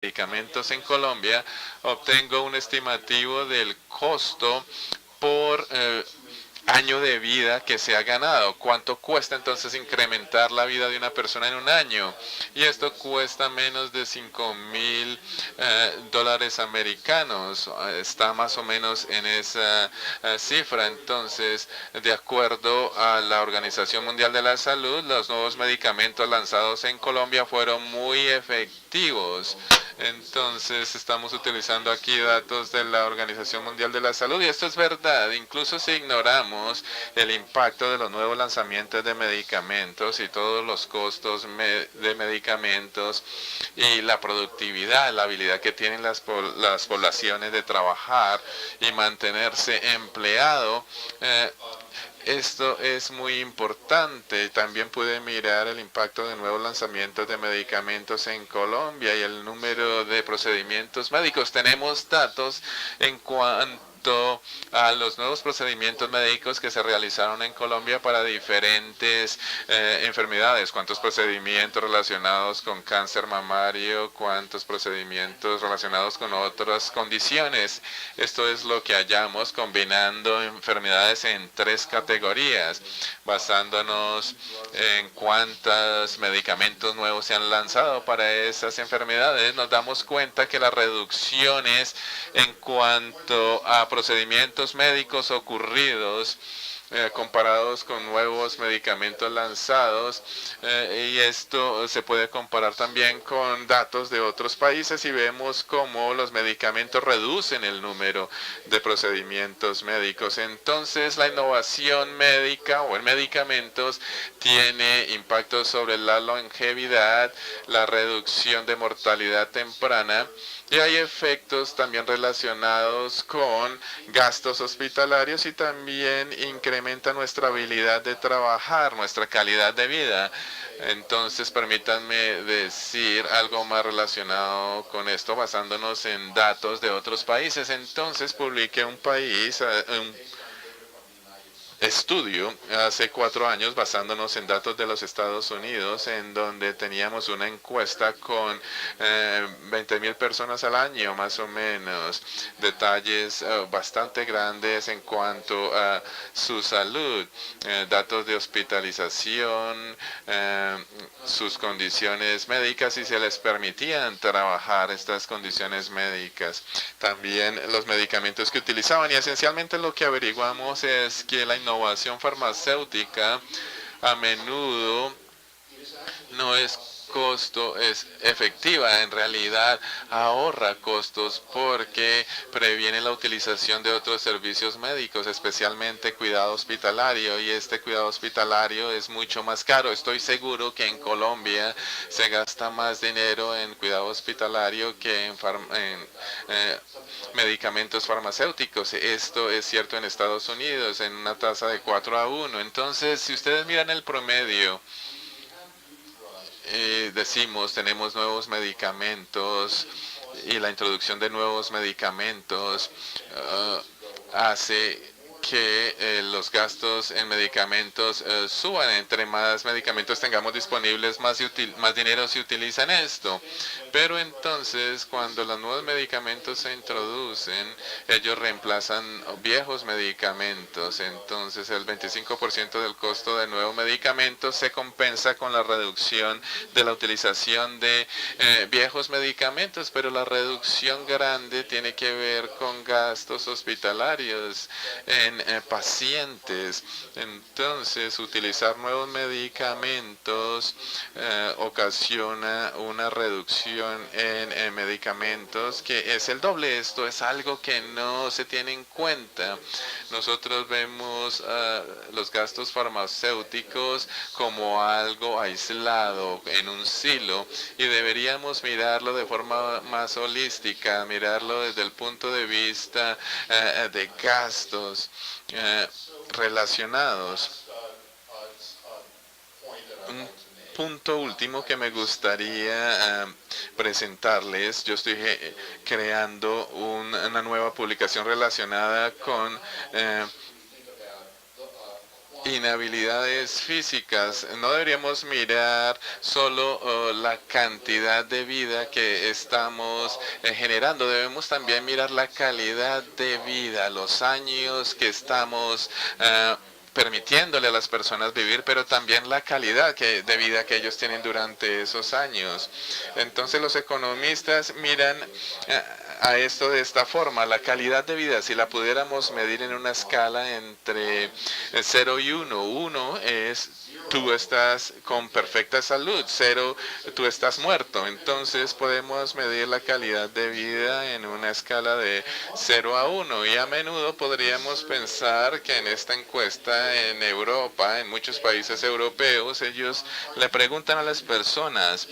medicamentos en Colombia, obtengo un estimativo del costo por año de vida que se ha ganado. ¿Cuánto cuesta entonces incrementar la vida de una persona en un año? Y esto cuesta menos de 5.000 dólares americanos. Está más o menos en esa cifra. Entonces, de acuerdo a la Organización Mundial de la Salud, los nuevos medicamentos lanzados en Colombia fueron muy efectivos. Entonces estamos utilizando aquí datos de la Organización Mundial de la Salud y esto es verdad, incluso si ignoramos el impacto de los nuevos lanzamientos de medicamentos y todos los costos de medicamentos y la productividad, la habilidad que tienen las poblaciones de trabajar y mantenerse empleado. Esto es muy importante. También pude mirar el impacto de nuevos lanzamientos de medicamentos en Colombia y el número de procedimientos médicos. Tenemos datos en cuanto a los nuevos procedimientos médicos que se realizaron en Colombia para diferentes enfermedades, cuántos procedimientos relacionados con cáncer mamario, cuántos procedimientos relacionados con otras condiciones. Esto es lo que hallamos combinando enfermedades en tres categorías, basándonos en cuántos medicamentos nuevos se han lanzado para esas enfermedades. Nos damos cuenta que las reducciones en cuanto a procedimientos médicos ocurridos comparados con nuevos medicamentos lanzados y esto se puede comparar también con datos de otros países y vemos cómo los medicamentos reducen el número de procedimientos médicos. Entonces la innovación médica o en medicamentos tiene impacto sobre la longevidad, la reducción de mortalidad temprana y hay efectos también relacionados con gastos hospitalarios y también incrementa nuestra habilidad de trabajar, nuestra calidad de vida. Entonces, permítanme decir algo más relacionado con esto, basándonos en datos de otros países. Entonces, publiqué un estudio hace 4 años basándonos en datos de los Estados Unidos en donde teníamos una encuesta con 20.000 personas al año más o menos, detalles bastante grandes en cuanto a su salud, datos de hospitalización, sus condiciones médicas y se les permitían trabajar estas condiciones médicas, también los medicamentos que utilizaban y esencialmente lo que averiguamos es que la innovación farmacéutica a menudo no es costo, es efectiva, en realidad ahorra costos porque previene la utilización de otros servicios médicos, especialmente cuidado hospitalario, y este cuidado hospitalario es mucho más caro. Estoy seguro que en Colombia se gasta más dinero en cuidado hospitalario que en medicamentos farmacéuticos. Esto es cierto en Estados Unidos en una tasa de 4-1. Entonces, si ustedes miran el promedio, decimos tenemos nuevos medicamentos y la introducción de nuevos medicamentos hace que los gastos en medicamentos suban. Entre más medicamentos tengamos disponibles, más dinero se utiliza en esto. Pero entonces, cuando los nuevos medicamentos se introducen, ellos reemplazan viejos medicamentos. Entonces, el 25% del costo de nuevos medicamentos se compensa con la reducción de la utilización de viejos medicamentos. Pero la reducción grande tiene que ver con gastos hospitalarios en pacientes. Entonces, utilizar nuevos medicamentos ocasiona una reducción en medicamentos que es el doble. Esto es algo que no se tiene en cuenta. Nosotros vemos los gastos farmacéuticos como algo aislado en un silo y deberíamos mirarlo de forma más holística, mirarlo desde el punto de vista de gastos relacionados. Un punto último que me gustaría presentarles, yo estoy creando una nueva publicación relacionada con inhabilidades físicas. No deberíamos mirar solo la cantidad de vida que estamos generando, debemos también mirar la calidad de vida, los años que estamos permitiéndole a las personas vivir, pero también la calidad de vida que ellos tienen durante esos años. Entonces los economistas miran a esto de esta forma, la calidad de vida, si la pudiéramos medir en una escala entre 0 y 1. 1 es tú estás con perfecta salud, 0 tú estás muerto. Entonces podemos medir la calidad de vida en una escala de 0 a 1 y a menudo podríamos pensar que en esta encuesta en Europa, en muchos países europeos, ellos le preguntan a las personas,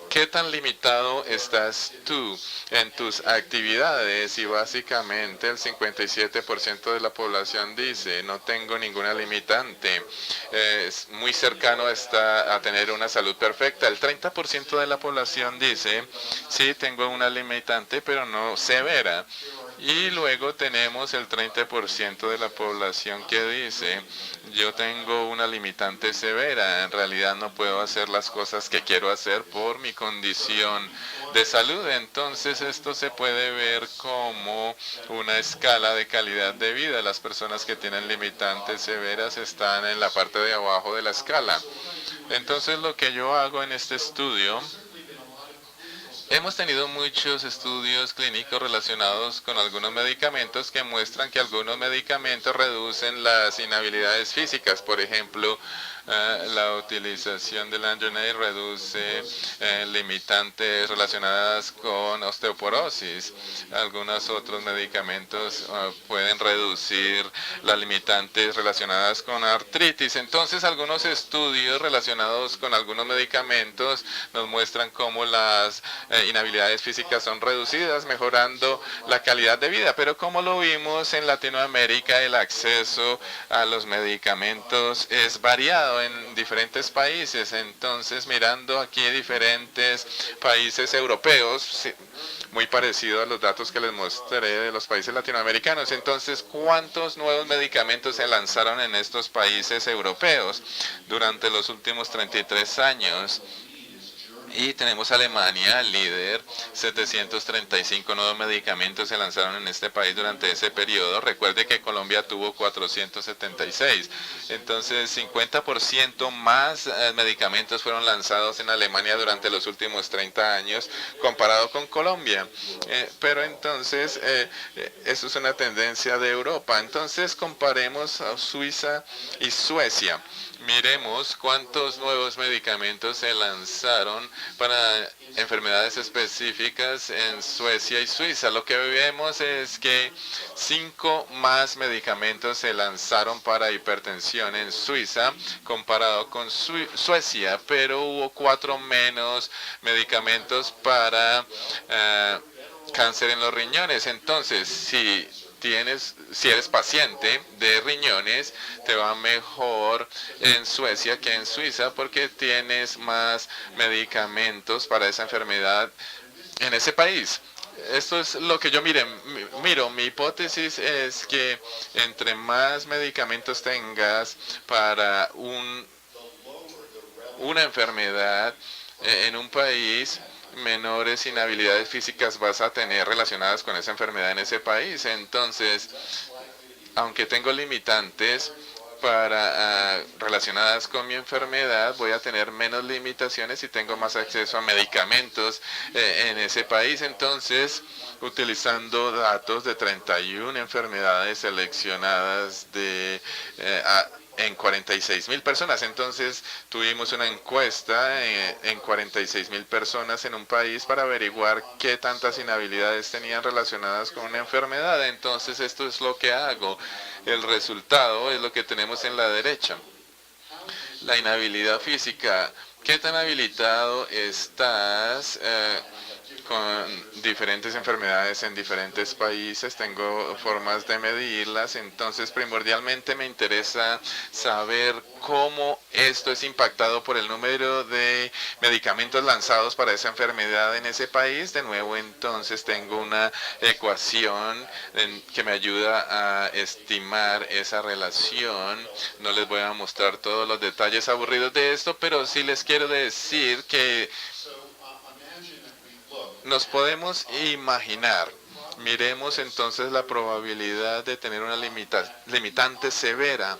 ¿qué tan limitado estás tú en tus actividades? Y básicamente el 57% de la población dice, no tengo ninguna limitante. Es muy cercano está a tener una salud perfecta. El 30% de la población dice, sí, tengo una limitante, pero no severa. Y luego tenemos el 30% de la población que dice, yo tengo una limitante severa, en realidad no puedo hacer las cosas que quiero hacer por mi condición de salud. Entonces esto se puede ver como una escala de calidad de vida. Las personas que tienen limitantes severas están en la parte de abajo de la escala. Entonces lo que yo hago en este estudio, hemos tenido muchos estudios clínicos relacionados con algunos medicamentos que muestran que algunos medicamentos reducen las inhabilidades físicas. Por ejemplo, la utilización del Andronate reduce limitantes relacionadas con osteoporosis. Algunos otros medicamentos pueden reducir las limitantes relacionadas con artritis. Entonces, algunos estudios relacionados con algunos medicamentos nos muestran cómo las inhabilidades físicas son reducidas, mejorando la calidad de vida. Pero como lo vimos en Latinoamérica, el acceso a los medicamentos es variado en diferentes países. Entonces, mirando aquí diferentes países europeos, muy parecido a los datos que les mostré de los países latinoamericanos. Entonces, ¿cuántos nuevos medicamentos se lanzaron en estos países europeos durante los últimos 33 años? Y tenemos Alemania, líder, 735 nuevos medicamentos se lanzaron en este país durante ese periodo. Recuerde que Colombia tuvo 476. Entonces, 50% más medicamentos fueron lanzados en Alemania durante los últimos 30 años comparado con Colombia. Pero entonces, eso es una tendencia de Europa. Entonces, comparemos a Suiza y Suecia. Miremos cuántos nuevos medicamentos se lanzaron para enfermedades específicas en Suecia y Suiza. Lo que vemos es que 5 más medicamentos se lanzaron para hipertensión en Suiza comparado con Suecia, pero hubo 4 menos medicamentos para cáncer en los riñones. Entonces, si eres paciente de riñones, te va mejor en Suecia que en Suiza porque tienes más medicamentos para esa enfermedad en ese país. Esto es lo que yo miro. Mi hipótesis es que entre más medicamentos tengas para una enfermedad en un país, menores inhabilidades físicas vas a tener relacionadas con esa enfermedad en ese país. Entonces, aunque tengo limitantes relacionadas con mi enfermedad, voy a tener menos limitaciones y tengo más acceso a medicamentos en ese país. Entonces, utilizando datos de 31 enfermedades seleccionadas en 46,000 personas. Entonces tuvimos una encuesta en 46,000 personas en un país para averiguar qué tantas inhabilidades tenían relacionadas con una enfermedad. Entonces esto es lo que hago. El resultado es lo que tenemos en la derecha. La inhabilidad física. ¿Qué tan habilitado estás con diferentes enfermedades en diferentes países, tengo formas de medirlas, entonces primordialmente me interesa saber cómo esto es impactado por el número de medicamentos lanzados para esa enfermedad en ese país. De nuevo, entonces tengo una ecuación que me ayuda a estimar esa relación. No les voy a mostrar todos los detalles aburridos de esto, pero sí les quiero decir que nos podemos imaginar. Miremos entonces la probabilidad de tener una limitante severa.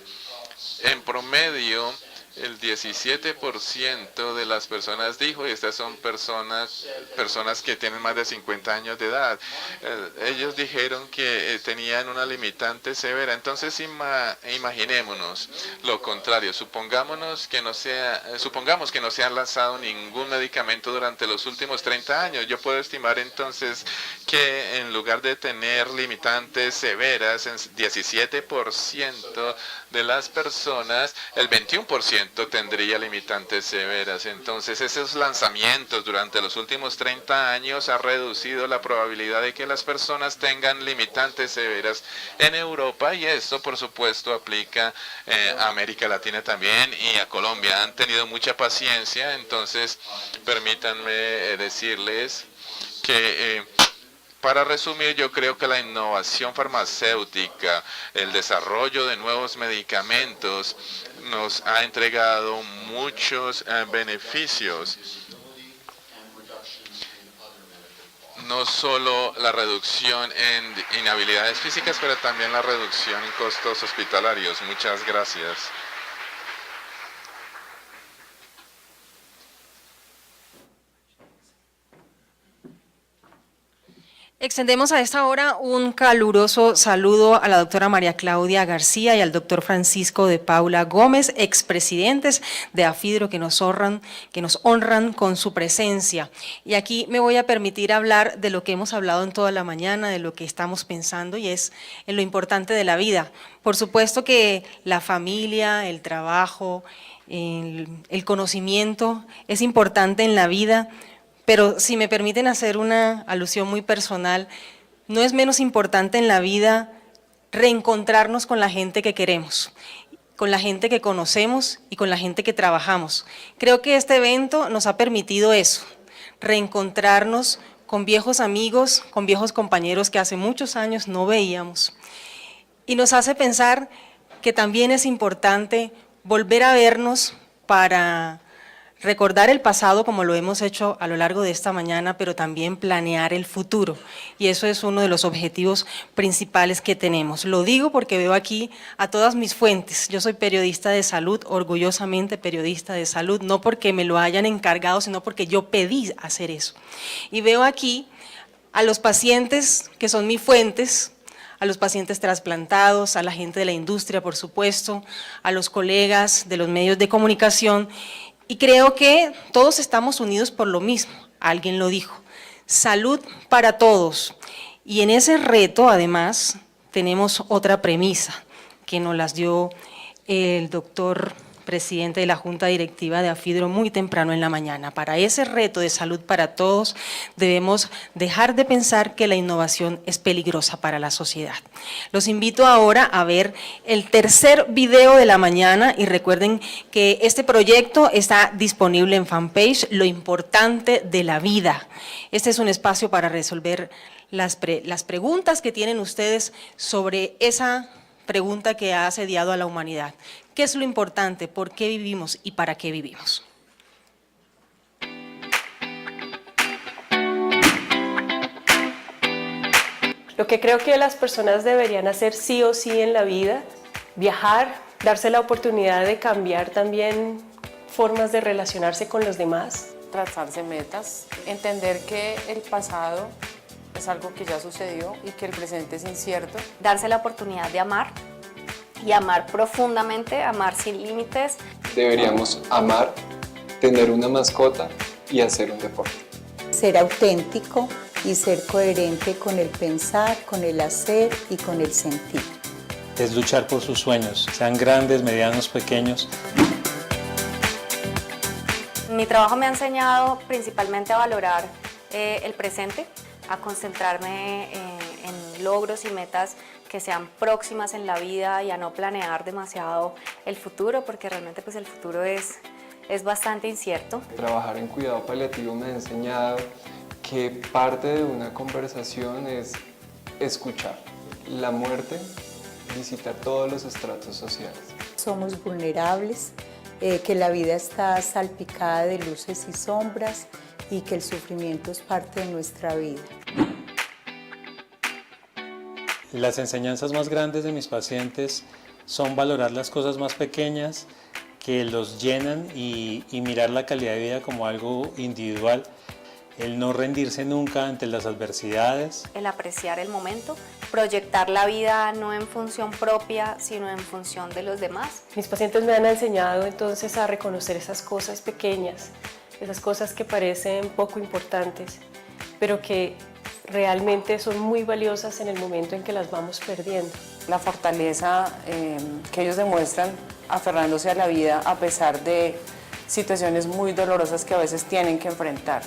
En promedio, el 17% de las personas dijo, y estas son personas que tienen más de 50 años de edad, ellos dijeron que tenían una limitante severa. Entonces imaginémonos lo contrario, supongamos que no se ha lanzado ningún medicamento durante los últimos 30 años. Yo puedo estimar entonces que en lugar de tener limitantes severas, en 17% de las personas, el 21% tendría limitantes severas. Entonces, esos lanzamientos durante los últimos 30 años ha reducido la probabilidad de que las personas tengan limitantes severas en Europa, y esto, por supuesto, aplica a América Latina también y a Colombia. Han tenido mucha paciencia, entonces permítanme decirles que para resumir, yo creo que la innovación farmacéutica, el desarrollo de nuevos medicamentos, nos ha entregado muchos beneficios. No solo la reducción en inhabilidades físicas, pero también la reducción en costos hospitalarios. Muchas gracias. Extendemos a esta hora un caluroso saludo a la doctora María Claudia García y al doctor Francisco de Paula Gómez, expresidentes de AFIDRO, que nos honran con su presencia. Y aquí me voy a permitir hablar de lo que hemos hablado en toda la mañana, de lo que estamos pensando, y es en lo importante de la vida. Por supuesto que la familia, el trabajo, el conocimiento es importante en la vida, pero si me permiten hacer una alusión muy personal, no es menos importante en la vida reencontrarnos con la gente que queremos, con la gente que conocemos y con la gente que trabajamos. Creo que este evento nos ha permitido eso, reencontrarnos con viejos amigos, con viejos compañeros que hace muchos años no veíamos. Y nos hace pensar que también es importante volver a vernos para recordar el pasado, como lo hemos hecho a lo largo de esta mañana, pero también planear el futuro. Y eso es uno de los objetivos principales que tenemos. Lo digo porque veo aquí a todas mis fuentes. Yo soy periodista de salud, orgullosamente periodista de salud, no porque me lo hayan encargado, sino porque yo pedí hacer eso. Y veo aquí a los pacientes que son mis fuentes, a los pacientes trasplantados, a la gente de la industria, por supuesto, a los colegas de los medios de comunicación. Y creo que todos estamos unidos por lo mismo, alguien lo dijo, salud para todos. Y en ese reto, además, tenemos otra premisa que nos las dio el doctor presidente de la Junta Directiva de AFIDRO muy temprano en la mañana. Para ese reto de salud para todos, debemos dejar de pensar que la innovación es peligrosa para la sociedad. Los invito ahora a ver el tercer video de la mañana y recuerden que este proyecto está disponible en fanpage, Lo Importante de la Vida. Este es un espacio para resolver las preguntas que tienen ustedes sobre esa pregunta que ha asediado a la humanidad. ¿Qué es lo importante? ¿Por qué vivimos y para qué vivimos? Lo que creo que las personas deberían hacer sí o sí en la vida, viajar, darse la oportunidad de cambiar también formas de relacionarse con los demás. Trazarse metas, entender que el pasado es algo que ya sucedió y que el presente es incierto. Darse la oportunidad de amar y amar profundamente, amar sin límites. Deberíamos amar, tener una mascota y hacer un deporte. Ser auténtico y ser coherente con el pensar, con el hacer y con el sentir. Es luchar por sus sueños, sean grandes, medianos, pequeños. Mi trabajo me ha enseñado principalmente a valorar el presente, a concentrarme en logros y metas que sean próximas en la vida y a no planear demasiado el futuro, porque realmente pues el futuro es bastante incierto. Trabajar en cuidado paliativo me ha enseñado que parte de una conversación es escuchar. La muerte visita todos los estratos sociales. Somos vulnerables, que la vida está salpicada de luces y sombras y que el sufrimiento es parte de nuestra vida. Las enseñanzas más grandes de mis pacientes son valorar las cosas más pequeñas que los llenan y mirar la calidad de vida como algo individual. El no rendirse nunca ante las adversidades. El apreciar el momento, proyectar la vida no en función propia, sino en función de los demás. Mis pacientes me han enseñado entonces a reconocer esas cosas pequeñas, esas cosas que parecen poco importantes, pero que realmente son muy valiosas en el momento en que las vamos perdiendo. La fortaleza que ellos demuestran aferrándose a la vida a pesar de situaciones muy dolorosas que a veces tienen que enfrentar.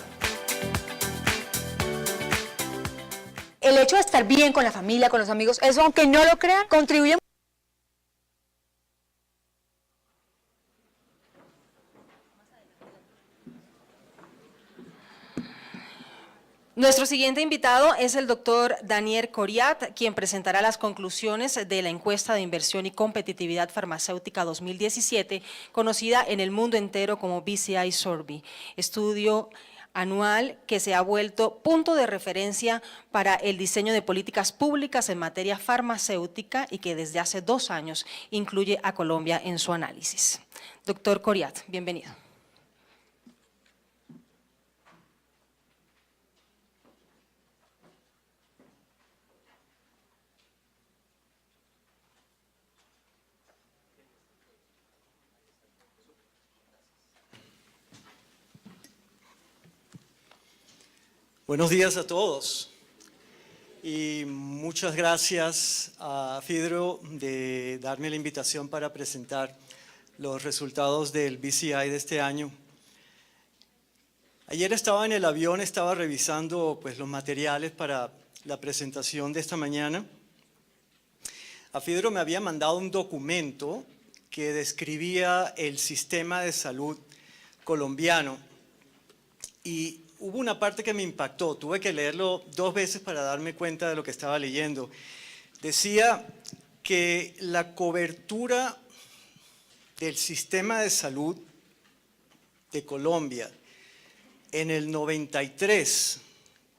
El hecho de estar bien con la familia, con los amigos, eso aunque no lo crean, contribuye. Nuestro siguiente invitado es el doctor Daniel Coriat, quien presentará las conclusiones de la encuesta de inversión y competitividad farmacéutica 2017, conocida en el mundo entero como BCI Survey, estudio anual que se ha vuelto punto de referencia para el diseño de políticas públicas en materia farmacéutica y que desde hace 2 años incluye a Colombia en su análisis. Doctor Coriat, bienvenido. Buenos días a todos y muchas gracias a FIDRO de darme la invitación para presentar los resultados del BCI de este año. Ayer estaba en el avión, estaba revisando pues, los materiales para la presentación de esta mañana. A FIDRO me había mandado un documento que describía el sistema de salud colombiano y hubo una parte que me impactó, tuve que leerlo 2 veces para darme cuenta de lo que estaba leyendo. Decía que la cobertura del sistema de salud de Colombia en el 93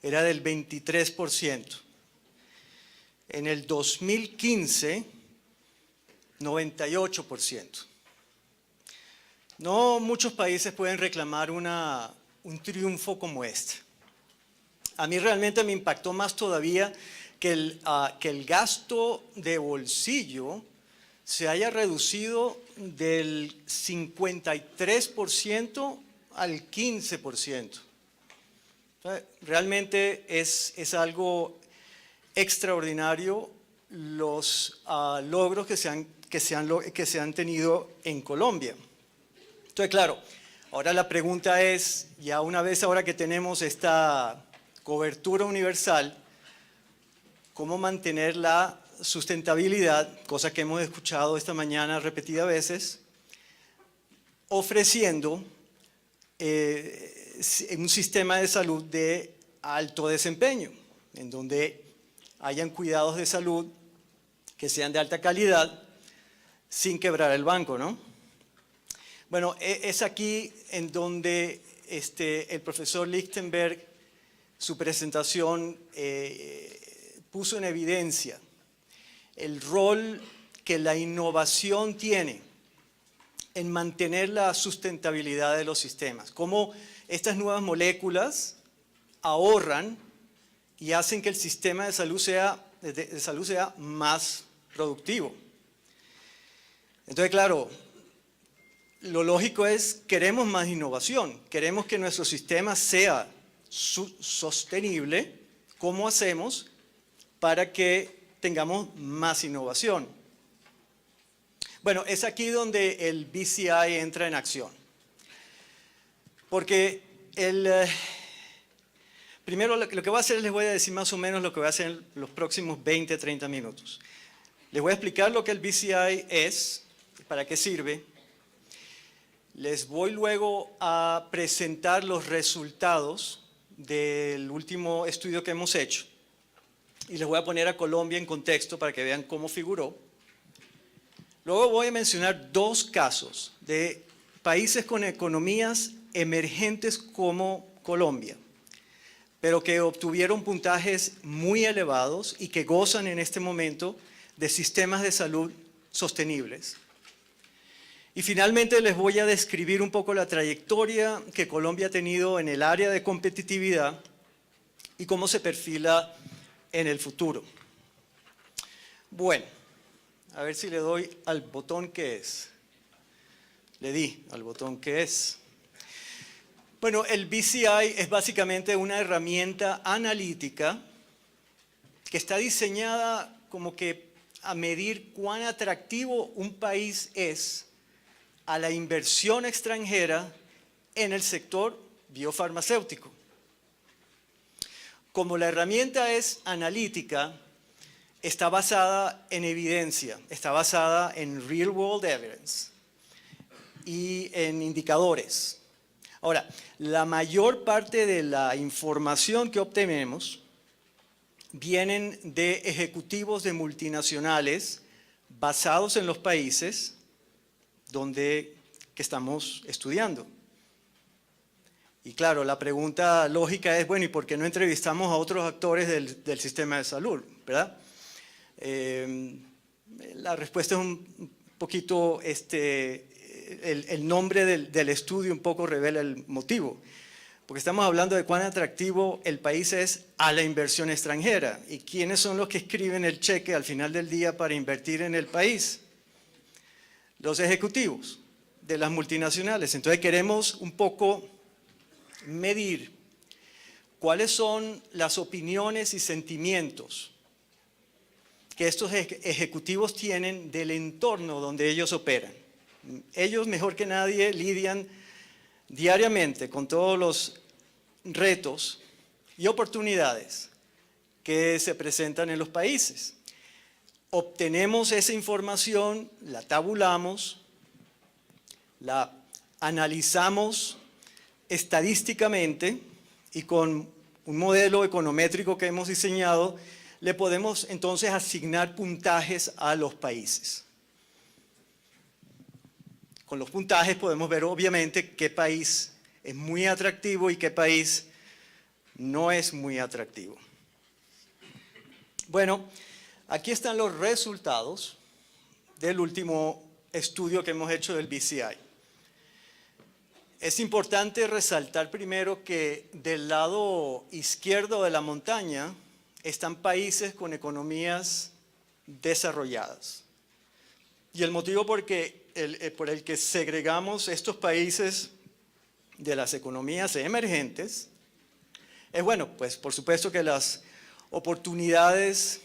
era del 23%. En el 2015, 98%. No muchos países pueden reclamar un triunfo como este. A mí realmente me impactó más todavía que el gasto de bolsillo se haya reducido del 53% al 15%. Realmente es algo extraordinario los logros que se han tenido en Colombia. Entonces, claro, ahora la pregunta es, ya una vez ahora que tenemos esta cobertura universal, ¿cómo mantener la sustentabilidad? Cosa que hemos escuchado esta mañana repetidas veces, ofreciendo un sistema de salud de alto desempeño, en donde hayan cuidados de salud que sean de alta calidad sin quebrar el banco, ¿no? Bueno, es aquí en donde el profesor Lichtenberg, su presentación, puso en evidencia el rol que la innovación tiene en mantener la sustentabilidad de los sistemas, cómo estas nuevas moléculas ahorran y hacen que el sistema de salud sea más productivo. Entonces, claro, lo lógico es, queremos más innovación, queremos que nuestro sistema sea sostenible. ¿Cómo hacemos para que tengamos más innovación? Bueno, es aquí donde el BCI entra en acción. Porque Primero lo que voy a hacer es les voy a decir más o menos lo que voy a hacer en los próximos 20, 30 minutos. Les voy a explicar lo que el BCI es, para qué sirve. Les voy luego a presentar los resultados del último estudio que hemos hecho. Y les voy a poner a Colombia en contexto para que vean cómo figuró. Luego voy a mencionar dos casos de países con economías emergentes como Colombia, pero que obtuvieron puntajes muy elevados y que gozan en este momento de sistemas de salud sostenibles. Y finalmente les voy a describir un poco la trayectoria que Colombia ha tenido en el área de competitividad y cómo se perfila en el futuro. Bueno, a ver si le doy al botón que es. Le di al botón que es. Bueno, el BCI es básicamente una herramienta analítica que está diseñada como que a medir cuán atractivo un país es a la inversión extranjera en el sector biofarmacéutico. Como la herramienta es analítica, está basada en evidencia, está basada en real world evidence y en indicadores. Ahora, la mayor parte de la información que obtenemos vienen de ejecutivos de multinacionales basados en los países que estamos estudiando. Y claro, la pregunta lógica es, bueno, ¿y por qué no entrevistamos a otros actores del sistema de salud? ¿Verdad? La respuesta es un poquito, el nombre del estudio un poco revela el motivo. Porque estamos hablando de cuán atractivo el país es a la inversión extranjera. ¿Y quiénes son los que escriben el cheque al final del día para invertir en el país? Los ejecutivos de las multinacionales. Entonces queremos un poco medir cuáles son las opiniones y sentimientos que estos ejecutivos tienen del entorno donde ellos operan. Ellos, mejor que nadie, lidian diariamente con todos los retos y oportunidades que se presentan en los países. Obtenemos esa información, la tabulamos, la analizamos estadísticamente y con un modelo econométrico que hemos diseñado, le podemos entonces asignar puntajes a los países. Con los puntajes podemos ver obviamente qué país es muy atractivo y qué país no es muy atractivo. Bueno, aquí están los resultados del último estudio que hemos hecho del BCI. Es importante resaltar primero que del lado izquierdo de la montaña están países con economías desarrolladas. Y el motivo por el que segregamos estos países de las economías emergentes es, bueno, pues por supuesto que las oportunidades,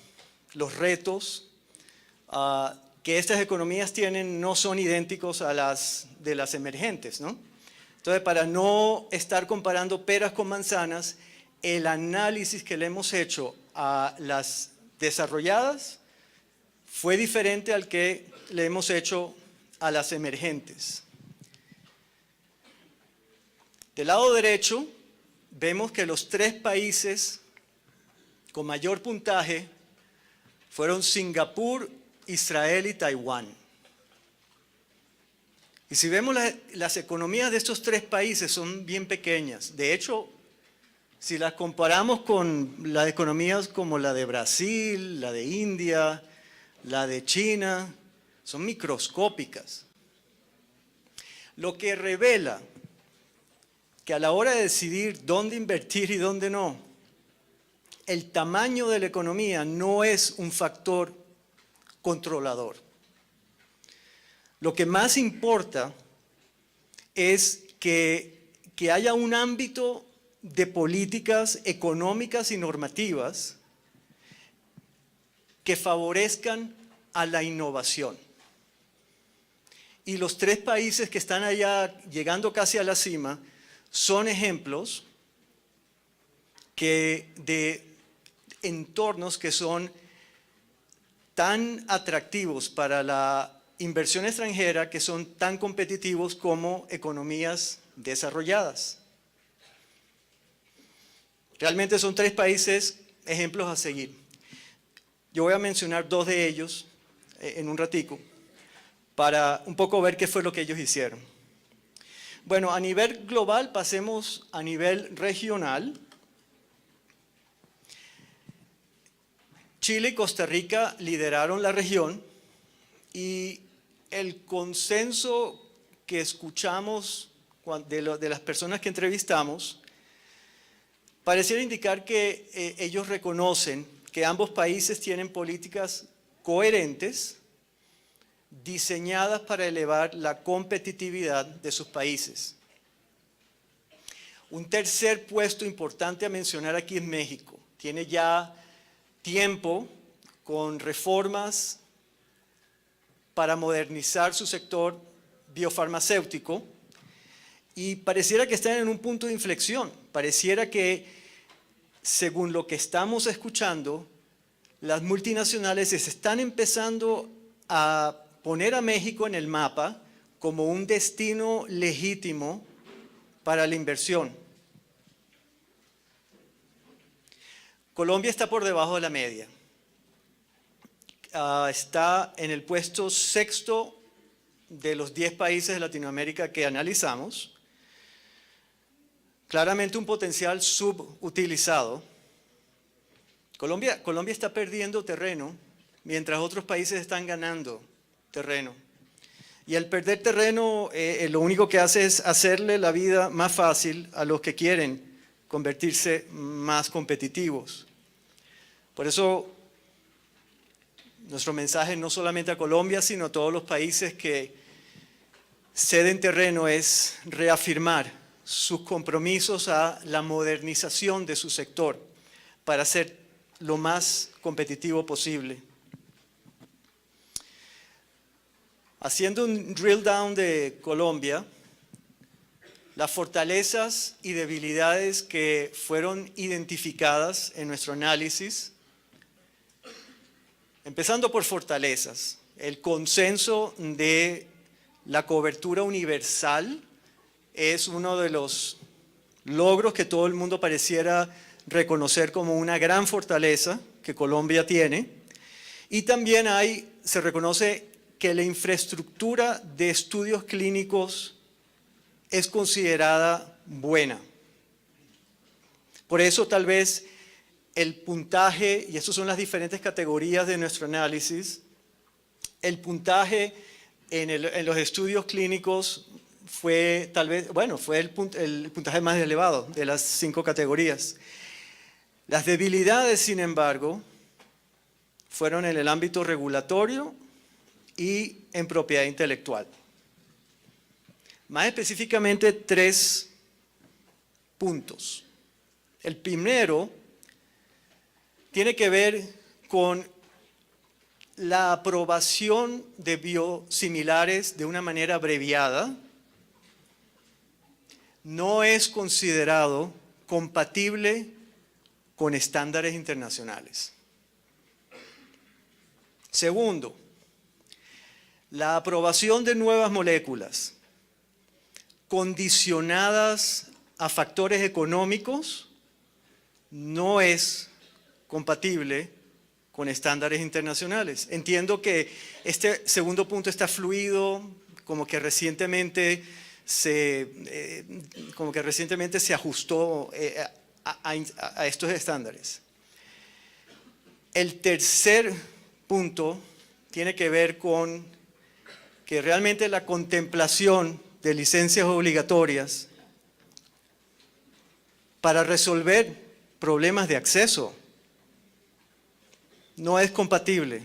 los retos que estas economías tienen no son idénticos a las de las emergentes, ¿no? Entonces, para no estar comparando peras con manzanas, el análisis que le hemos hecho a las desarrolladas fue diferente al que le hemos hecho a las emergentes. Del lado derecho, vemos que los tres países con mayor puntaje fueron Singapur, Israel y Taiwán. Y si vemos las economías de estos tres países son bien pequeñas. De hecho, si las comparamos con las economías como la de Brasil, la de India, la de China, son microscópicas. Lo que revela que a la hora de decidir dónde invertir y dónde no, el tamaño de la economía no es un factor controlador. Lo que más importa es que haya un ámbito de políticas económicas y normativas que favorezcan a la innovación. Y los tres países que están allá llegando casi a la cima son ejemplos que de entornos que son tan atractivos para la inversión extranjera, que son tan competitivos como economías desarrolladas. Realmente son 3 países ejemplos a seguir. Yo voy a mencionar 2 de ellos en un ratico para un poco ver qué fue lo que ellos hicieron. Bueno, a nivel global, pasemos a nivel regional. Chile y Costa Rica lideraron la región y el consenso que escuchamos de las personas que entrevistamos pareciera indicar que ellos reconocen que ambos países tienen políticas coherentes diseñadas para elevar la competitividad de sus países. Un tercer puesto importante a mencionar aquí es México. Tiene ya tiempo con reformas para modernizar su sector biofarmacéutico y pareciera que están en un punto de inflexión. Pareciera que, según lo que estamos escuchando, las multinacionales se están empezando a poner a México en el mapa como un destino legítimo para la inversión. Colombia está por debajo de la media. Está en el puesto 6º de los 10 países de Latinoamérica que analizamos. Claramente un potencial subutilizado. Colombia está perdiendo terreno mientras otros países están ganando terreno. Y al perder terreno, lo único que hace es hacerle la vida más fácil a los que quieren convertirse más competitivos. Por eso, nuestro mensaje no solamente a Colombia, sino a todos los países que ceden terreno es reafirmar sus compromisos a la modernización de su sector para ser lo más competitivo posible. Haciendo un drill down de Colombia, las fortalezas y debilidades que fueron identificadas en nuestro análisis, empezando por fortalezas, el consenso de la cobertura universal es uno de los logros que todo el mundo pareciera reconocer como una gran fortaleza que Colombia tiene. Y también se reconoce que la infraestructura de estudios clínicos es considerada buena. Por eso tal vez el puntaje, y estas son las diferentes categorías de nuestro análisis, el puntaje en los estudios clínicos fue tal vez, fue el puntaje más elevado de las 5 categorías. Las debilidades, sin embargo, fueron en el ámbito regulatorio y en propiedad intelectual. Más específicamente 3 puntos. El primero tiene que ver con la aprobación de biosimilares de una manera abreviada. No es considerado compatible con estándares internacionales. Segundo, la aprobación de nuevas moléculas condicionadas a factores económicos no es compatible con estándares internacionales. Entiendo que este segundo punto está fluido, como que recientemente se ajustó a estos estándares. El tercer punto tiene que ver con que realmente la contemplación de licencias obligatorias para resolver problemas de acceso no es compatible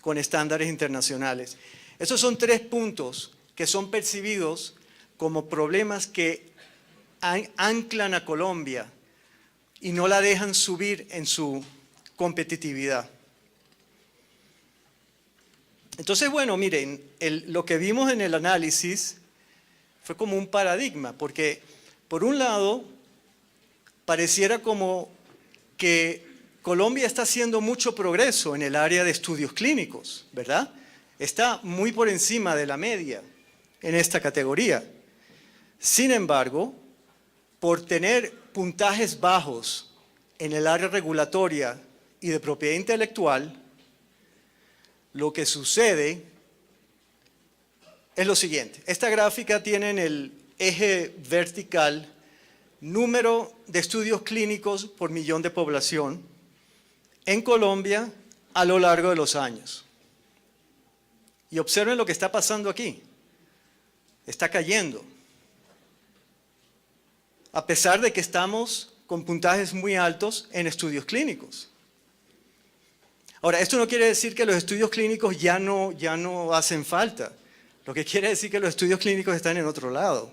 con estándares internacionales. Esos son 3 puntos que son percibidos como problemas que anclan a Colombia y no la dejan subir en su competitividad. Entonces, bueno, miren, lo que vimos en el análisis fue como un paradigma, porque por un lado pareciera como que Colombia está haciendo mucho progreso en el área de estudios clínicos, ¿verdad? Está muy por encima de la media en esta categoría. Sin embargo, por tener puntajes bajos en el área regulatoria y de propiedad intelectual, lo que sucede es lo siguiente. Esta gráfica tiene en el eje vertical número de estudios clínicos por millón de población en Colombia a lo largo de los años. Y observen lo que está pasando aquí. Está cayendo. A pesar de que estamos con puntajes muy altos en estudios clínicos. Ahora, esto no quiere decir que los estudios clínicos ya no hacen falta. Lo que quiere decir que los estudios clínicos están en otro lado.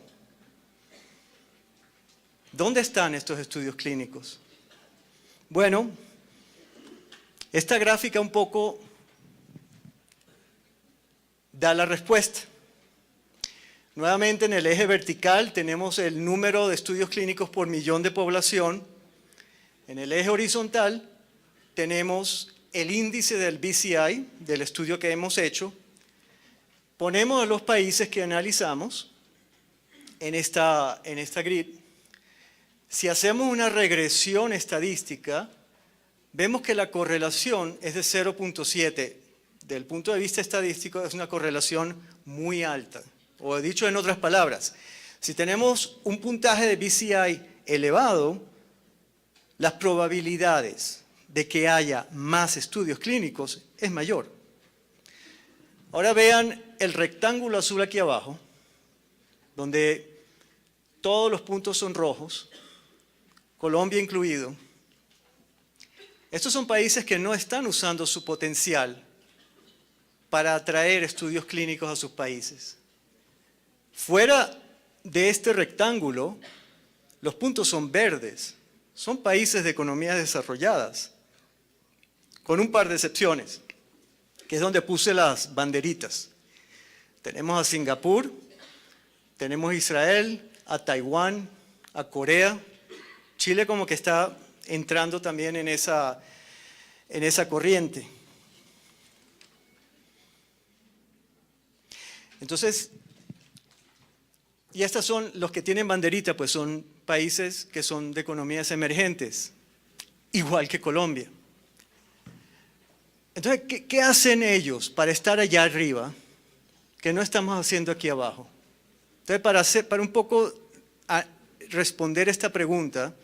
¿Dónde están estos estudios clínicos? Bueno, esta gráfica un poco da la respuesta. Nuevamente en el eje vertical tenemos el número de estudios clínicos por millón de población. En el eje horizontal tenemos el índice del BCI, del estudio que hemos hecho. Ponemos los países que analizamos en esta grid. Si hacemos una regresión estadística, vemos que la correlación es de 0.7. Del punto de vista estadístico es una correlación muy alta. O dicho en otras palabras, si tenemos un puntaje de BCI elevado, las probabilidades de que haya más estudios clínicos es mayor. Ahora vean el rectángulo azul aquí abajo, donde todos los puntos son rojos, Colombia incluido. Estos son países que no están usando su potencial para atraer estudios clínicos a sus países. Fuera de este rectángulo, los puntos son verdes. Son países de economías desarrolladas, con un par de excepciones, que es donde puse las banderitas. Tenemos a Singapur, tenemos a Israel, a Taiwán, a Corea. Chile como que está entrando también en esa corriente. Entonces, y estos son los que tienen banderita, pues son países que son de economías emergentes, igual que Colombia. Entonces, ¿qué hacen ellos para estar allá arriba que no estamos haciendo aquí abajo? Entonces, para un poco responder esta pregunta,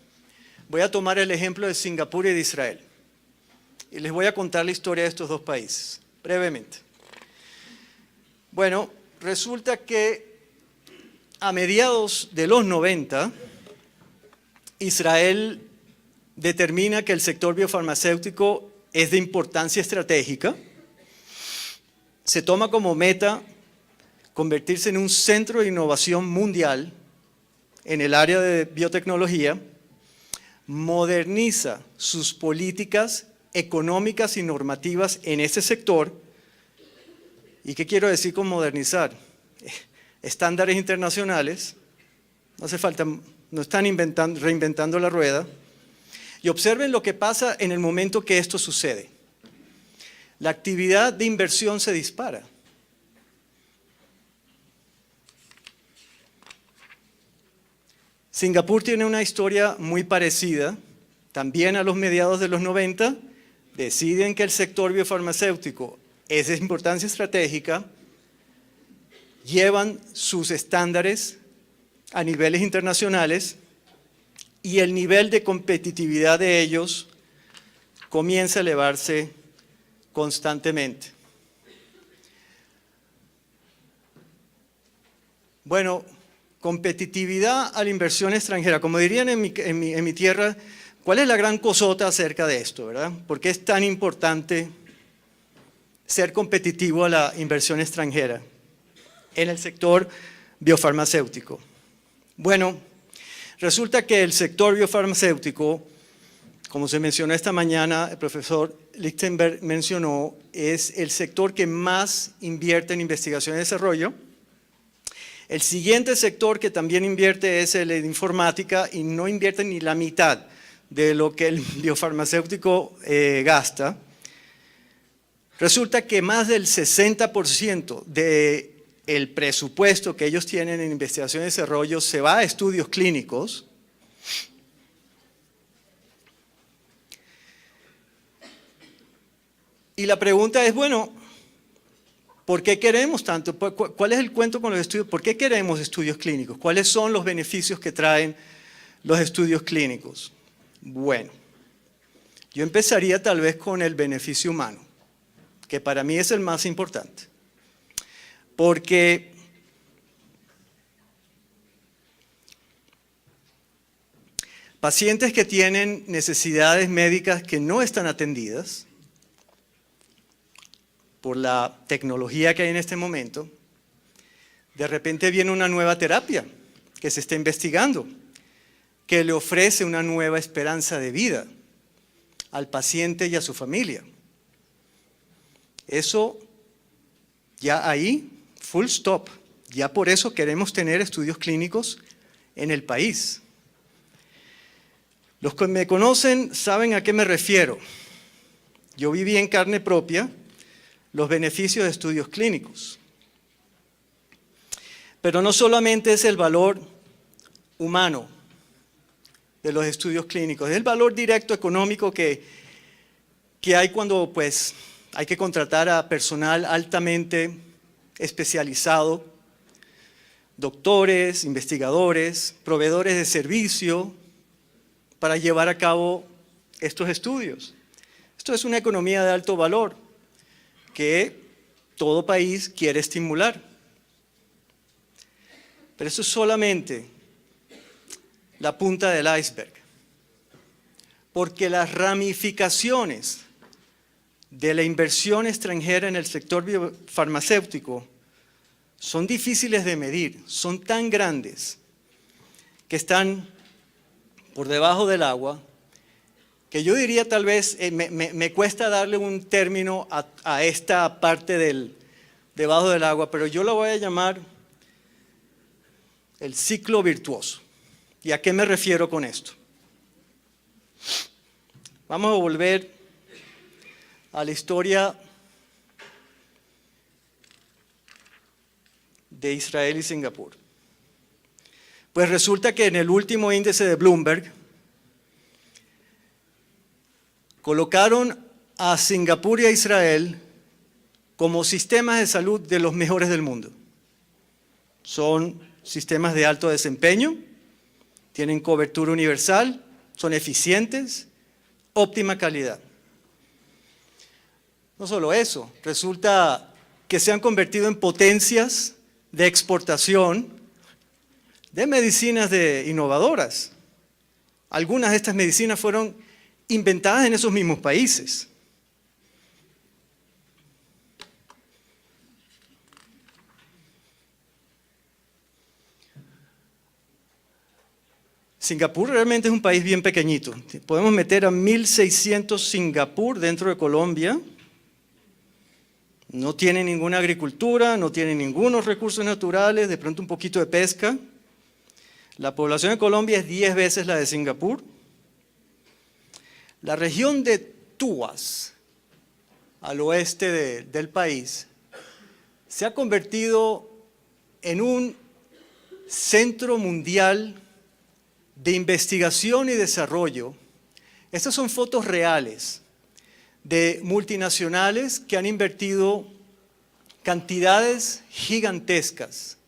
voy a tomar el ejemplo de Singapur y de Israel. Y les voy a contar la historia de estos dos países, brevemente. Bueno, resulta que a mediados de los 90, Israel determina que el sector biofarmacéutico es de importancia estratégica. Se toma como meta convertirse en un centro de innovación mundial en el área de biotecnología, moderniza sus políticas económicas y normativas en ese sector. ¿Y qué quiero decir con modernizar? Estándares internacionales, no hace falta, no están reinventando la rueda. Y observen lo que pasa en el momento que esto sucede. La actividad de inversión se dispara. Singapur tiene una historia muy parecida. También a los mediados de los 90 deciden que el sector biofarmacéutico es de importancia estratégica, llevan sus estándares a niveles internacionales y el nivel de competitividad de ellos comienza a elevarse constantemente. Bueno, competitividad a la inversión extranjera. Como dirían en mi tierra, ¿cuál es la gran cosota acerca de esto, verdad? ¿Por qué es tan importante ser competitivo a la inversión extranjera en el sector biofarmacéutico? Bueno, resulta que el sector biofarmacéutico, como se mencionó esta mañana, el profesor Lichtenberg mencionó, es el sector que más invierte en investigación y desarrollo. El siguiente sector que también invierte es el de informática y no invierte ni la mitad de lo que el biofarmacéutico gasta, resulta que más del 60% del presupuesto que ellos tienen en investigación y desarrollo se va a estudios clínicos. Y la pregunta es, bueno, ¿por qué queremos tanto? ¿Cuál es el cuento con los estudios? ¿Por qué queremos estudios clínicos? ¿Cuáles son los beneficios que traen los estudios clínicos? Bueno, yo empezaría tal vez con el beneficio humano, que para mí es el más importante. Porque pacientes que tienen necesidades médicas que no están atendidas por la tecnología que hay en este momento, de repente viene una nueva terapia que se está investigando, que le ofrece una nueva esperanza de vida al paciente y a su familia. Eso ya ahí, full stop, ya por eso queremos tener estudios clínicos en el país. Los que me conocen saben a qué me refiero. Yo viví en carne propia los beneficios de estudios clínicos. Pero no solamente es el valor humano de los estudios clínicos, es el valor directo económico que hay cuando pues, hay que contratar a personal altamente especializado, doctores, investigadores, proveedores de servicio, para llevar a cabo estos estudios. Esto es una economía de alto valor que todo país quiere estimular. Pero eso es solamente la punta del iceberg, porque las ramificaciones de la inversión extranjera en el sector biofarmacéutico son difíciles de medir, son tan grandes que están por debajo del agua, que yo diría tal vez, me cuesta darle un término a esta parte del debajo del agua, pero yo la voy a llamar el ciclo virtuoso. ¿Y a qué me refiero con esto? Vamos a volver a la historia de Israel y Singapur. Pues resulta que en el último índice de Bloomberg colocaron a Singapur y a Israel como sistemas de salud de los mejores del mundo. Son sistemas de alto desempeño, tienen cobertura universal, son eficientes, óptima calidad. No solo eso, resulta que se han convertido en potencias de exportación de medicinas innovadoras. Algunas de estas medicinas fueron inventadas en esos mismos países. Singapur realmente es un país bien pequeñito. Podemos meter a 1.600 Singapur dentro de Colombia. No tiene ninguna agricultura, no tiene ningunos recursos naturales, de pronto un poquito de pesca. La población de Colombia es 10 veces la de Singapur. La región de Tuas, al oeste del país, se ha convertido en un centro mundial de investigación y desarrollo. Estas son fotos reales de multinacionales que han invertido cantidades gigantescas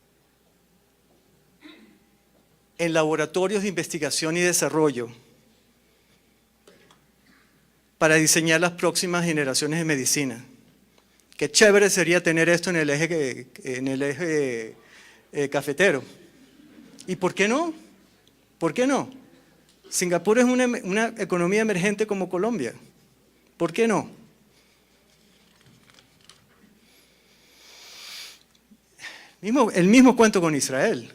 en laboratorios de investigación y desarrollo para diseñar las próximas generaciones de medicina. Qué chévere sería tener esto en el eje cafetero. ¿Y por qué no? ¿Por qué no? Singapur es una economía emergente como Colombia. ¿Por qué no? El mismo cuento con Israel.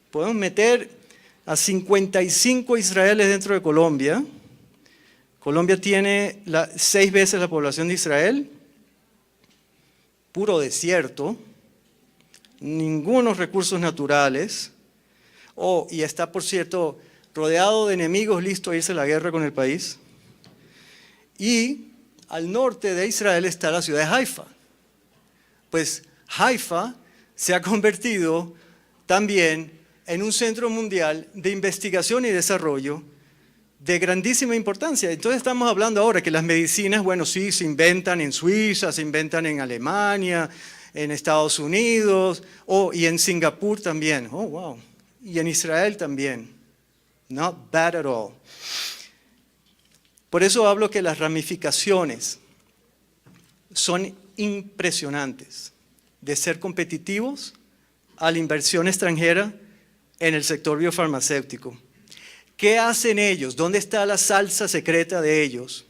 Podemos meter a 55 israelíes dentro de Colombia. Colombia tiene 6 veces la población de Israel, puro desierto, ningunos recursos naturales. Y está, por cierto, rodeado de enemigos, listo a irse a la guerra con el país. Y al norte de Israel está la ciudad de Haifa. Pues Haifa se ha convertido también en un centro mundial de investigación y desarrollo de grandísima importancia. Entonces estamos hablando ahora que las medicinas, bueno, sí, se inventan en Suiza, se inventan en Alemania, en Estados Unidos, y en Singapur también. Oh, wow. Y en Israel también. Not bad at all. Por eso hablo que las ramificaciones son impresionantes de ser competitivos a la inversión extranjera en el sector biofarmacéutico. ¿Qué hacen ellos? ¿Dónde está la salsa secreta de ellos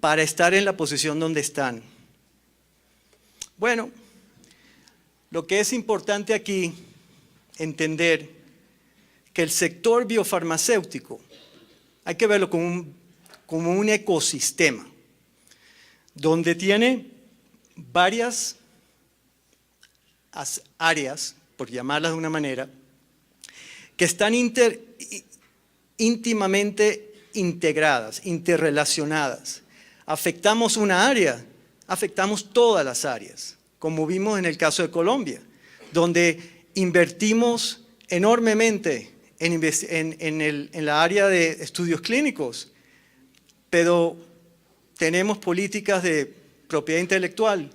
para estar en la posición donde están? Bueno, lo que es importante aquí entender que el sector biofarmacéutico hay que verlo como un ecosistema donde tiene varias áreas, por llamarlas de una manera, que están íntimamente integradas, interrelacionadas. Afectamos una área, afectamos todas las áreas, como vimos en el caso de Colombia, donde invertimos enormemente en la área de estudios clínicos, pero tenemos políticas de propiedad intelectual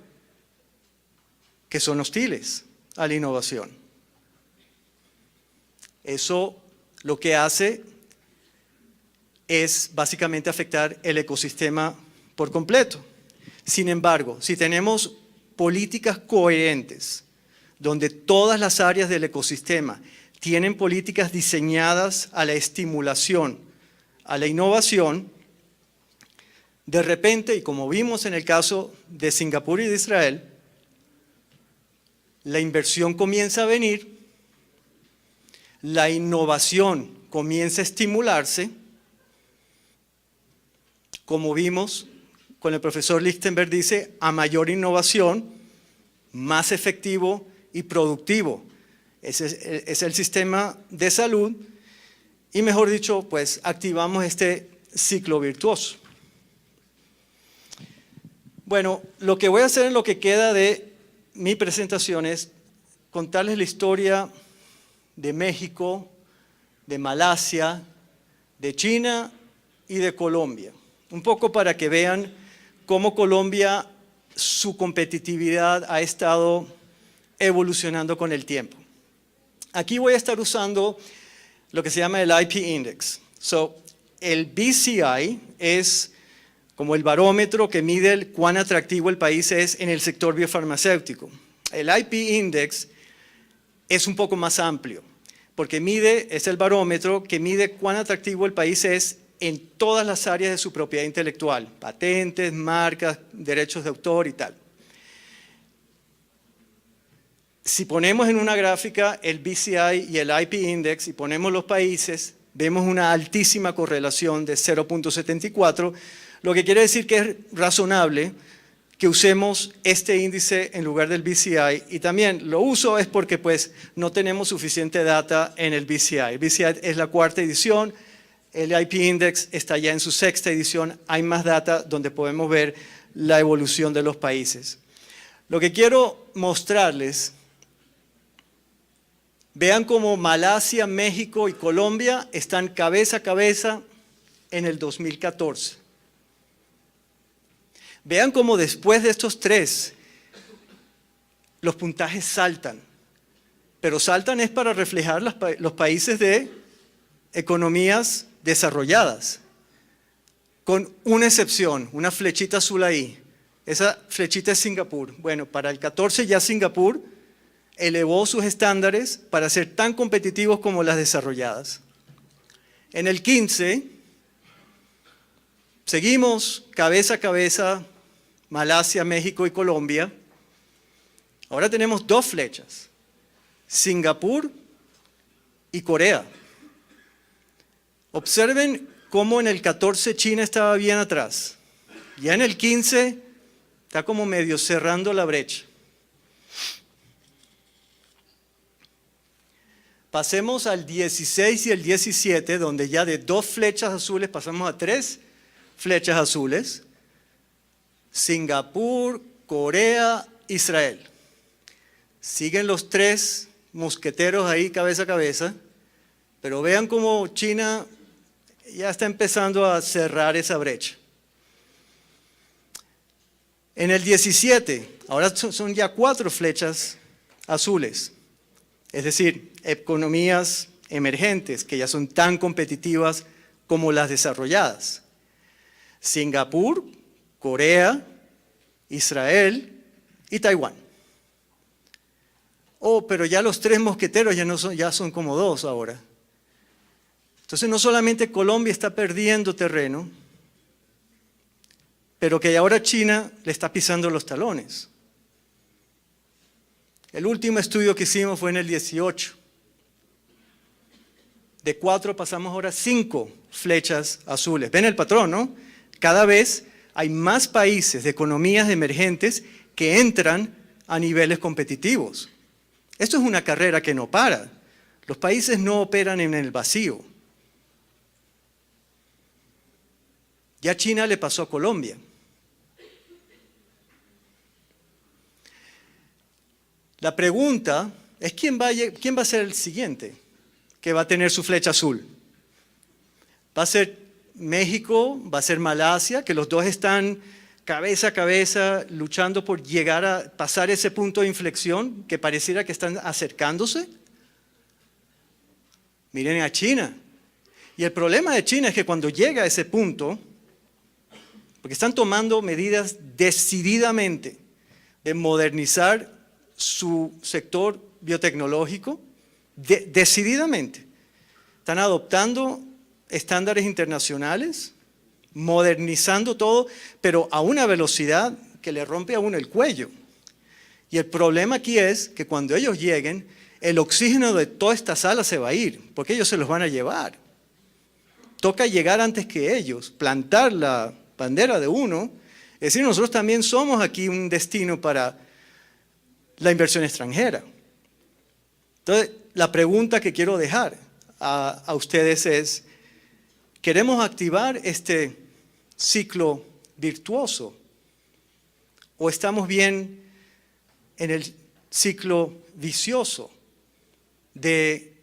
que son hostiles a la innovación. Eso lo que hace es básicamente afectar el ecosistema por completo. Sin embargo, si tenemos políticas coherentes, donde todas las áreas del ecosistema tienen políticas diseñadas a la estimulación, a la innovación, de repente, y como vimos en el caso de Singapur y de Israel, la inversión comienza a venir, la innovación comienza a estimularse, como vimos con el profesor Lichtenberg dice, a mayor innovación, más efectivo y productivo. Ese es el sistema de salud y mejor dicho, pues activamos este ciclo virtuoso. Bueno, lo que voy a hacer en lo que queda de mi presentación es contarles la historia de México, de Malasia, de China y de Colombia. Un poco para que vean cómo Colombia, su competitividad ha estado evolucionando con el tiempo. Aquí voy a estar usando lo que se llama el IP Index. El BCI es como el barómetro que mide cuán atractivo el país es en el sector biofarmacéutico. El IP Index es un poco más amplio, porque es el barómetro que mide cuán atractivo el país es en todas las áreas de su propiedad intelectual, patentes, marcas, derechos de autor y tal. Si ponemos en una gráfica el BCI y el IP Index y ponemos los países, vemos una altísima correlación de 0.74, lo que quiere decir que es razonable que usemos este índice en lugar del BCI, y también lo uso es porque pues no tenemos suficiente data en el BCI. El BCI es la 4ª edición, el IP Index está ya en su 6ª edición, hay más data donde podemos ver la evolución de los países. Lo que quiero mostrarles, vean cómo Malasia, México y Colombia están cabeza a cabeza en el 2014. Vean cómo después de estos 3, los puntajes saltan, pero saltan es para reflejar los países de economías desarrolladas, con una excepción, una flechita azul ahí. Esa flechita es Singapur. Bueno, para el 14 ya Singapur elevó sus estándares para ser tan competitivos como las desarrolladas. En el 15, seguimos cabeza a cabeza, Malasia, México y Colombia. Ahora tenemos 2 flechas, Singapur y Corea. Observen cómo en el 14 China estaba bien atrás. Ya en el 15 está como medio cerrando la brecha. Pasemos al 16 y el 17, donde ya de 2 flechas azules pasamos a 3 flechas azules. Singapur, Corea, Israel. Siguen los 3 mosqueteros ahí cabeza a cabeza, pero vean cómo China ya está empezando a cerrar esa brecha. En el 17, ahora son ya 4 flechas azules, es decir, economías emergentes que ya son tan competitivas como las desarrolladas. Singapur, Corea, Israel y Taiwán. Oh, pero ya los 3 mosqueteros ya son como 2 ahora. Entonces no solamente Colombia está perdiendo terreno, pero que ahora China le está pisando los talones. El último estudio que hicimos fue en el 18. De 4 pasamos ahora a 5 flechas azules. ¿Ven el patrón, no? Cada vez hay más países de economías emergentes que entran a niveles competitivos. Esto es una carrera que no para. Los países no operan en el vacío. Ya China le pasó a Colombia. La pregunta es ¿quién va a ser el siguiente que va a tener su flecha azul? ¿Va a ser México? ¿Va a ser Malasia? Que los dos están cabeza a cabeza luchando por llegar a pasar ese punto de inflexión que pareciera que están acercándose. Miren a China. Y el problema de China es que cuando llega a ese punto, porque están tomando medidas decididamente de modernizar su sector biotecnológico, decididamente. Están adoptando estándares internacionales, modernizando todo, pero a una velocidad que le rompe a uno el cuello. Y el problema aquí es que cuando ellos lleguen, el oxígeno de toda esta sala se va a ir, porque ellos se los van a llevar. Toca llegar antes que ellos, plantar la bandera de uno, es decir, nosotros también somos aquí un destino para la inversión extranjera. Entonces, la pregunta que quiero dejar a ustedes es, ¿queremos activar este ciclo virtuoso? ¿O estamos bien en el ciclo vicioso de